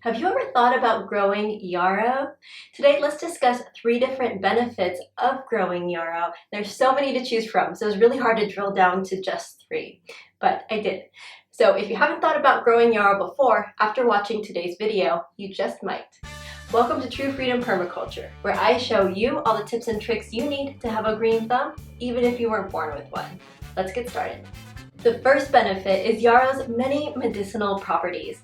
Have you ever thought about growing yarrow? Today, let's discuss 3 different benefits of growing yarrow. There's so many to choose from, so it's really hard to drill down to just 3, but I did. So if you haven't thought about growing yarrow before, after watching today's video, you just might. Welcome to True Freedom Permaculture, where I show you all the tips and tricks you need to have a green thumb, even if you weren't born with one. Let's get started. The first benefit is yarrow's many medicinal properties.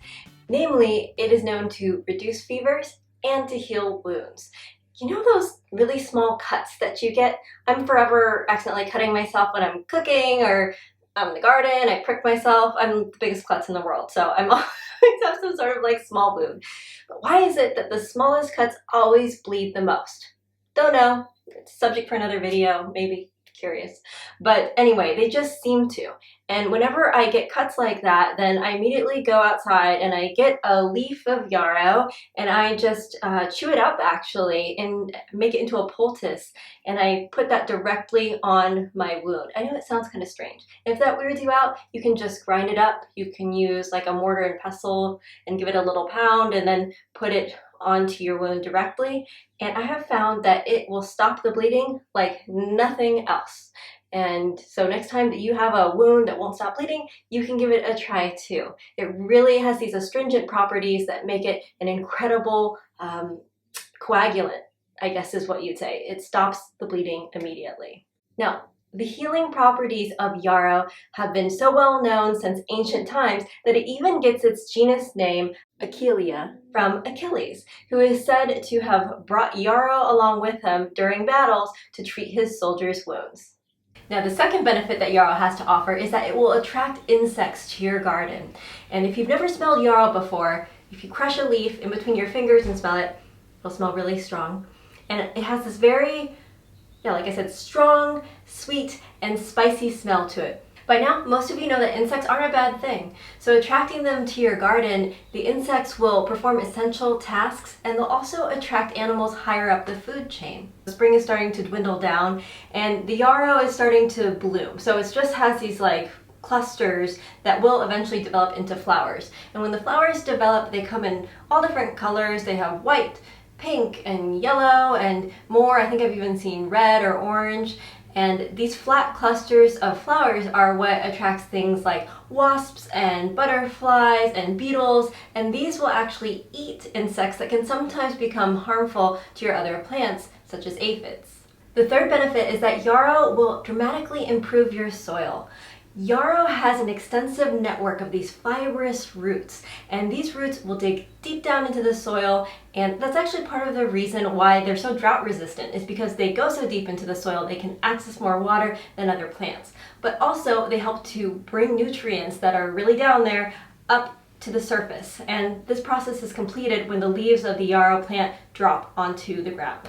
Namely, it is known to reduce fevers and to heal wounds. You know those really small cuts that you get? I'm forever accidentally cutting myself when I'm cooking or I'm in the garden, I prick myself. I'm the biggest klutz in the world, so I'm always have some sort of like small wound. But why is it that the smallest cuts always bleed the most? Don't know. It's a subject for another video, maybe. Curious. But anyway, they just seem to. And whenever I get cuts like that, then I immediately go outside and I get a leaf of yarrow and I just chew it up actually and make it into a poultice, and I put that directly on my wound. I know it sounds kind of strange. If that weirds you out, you can just grind it up. You can use like a mortar and pestle and give it a little pound and then put it onto your wound directly, and I have found that it will stop the bleeding like nothing else. And so next time that you have a wound that won't stop bleeding, you can give it a try too. It really has these astringent properties that make it an incredible coagulant, I guess is what you'd say. It stops the bleeding immediately. Now, the healing properties of yarrow have been so well known since ancient times that it even gets its genus name, Achillea, from Achilles, who is said to have brought yarrow along with him during battles to treat his soldiers' wounds. Now, the second benefit that yarrow has to offer is that it will attract insects to your garden. And if you've never smelled yarrow before, if you crush a leaf in between your fingers and smell it, it'll smell really strong. And it has this very, like I said, strong, sweet, and spicy smell to it. By now, most of you know that insects aren't a bad thing. So attracting them to your garden, the insects will perform essential tasks, and they'll also attract animals higher up the food chain. Spring is starting to dwindle down, and the yarrow is starting to bloom. So it just has these like clusters that will eventually develop into flowers. And when the flowers develop, they come in all different colors. They have white, pink, and yellow, and more. I think I've even seen red or orange. And these flat clusters of flowers are what attracts things like wasps and butterflies and beetles, and these will actually eat insects that can sometimes become harmful to your other plants, such as aphids. The third benefit is that yarrow will dramatically improve your soil. Yarrow has an extensive network of these fibrous roots, and these roots will dig deep down into the soil, and that's actually part of the reason why they're so drought resistant, is because they go so deep into the soil they can access more water than other plants. But also they help to bring nutrients that are really down there up to the surface, and this process is completed when the leaves of the yarrow plant drop onto the ground.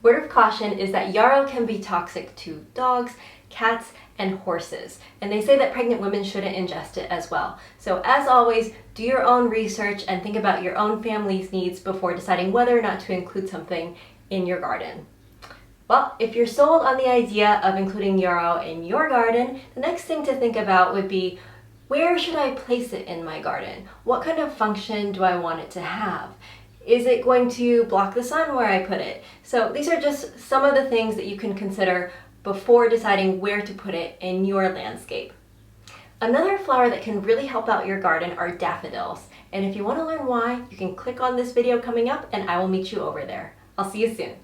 Word of caution is that yarrow can be toxic to dogs, cats, and horses, and they say that pregnant women shouldn't ingest it as well. So as always, do your own research and think about your own family's needs before deciding whether or not to include something in your garden. Well, if you're sold on the idea of including yarrow in your garden, the next thing to think about would be, where should I place it in my garden? What kind of function do I want it to have? Is it going to block the sun where I put it? So these are just some of the things that you can consider before deciding where to put it in your landscape. Another flower that can really help out your garden are daffodils. And if you want to learn why, you can click on this video coming up and I will meet you over there. I'll see you soon.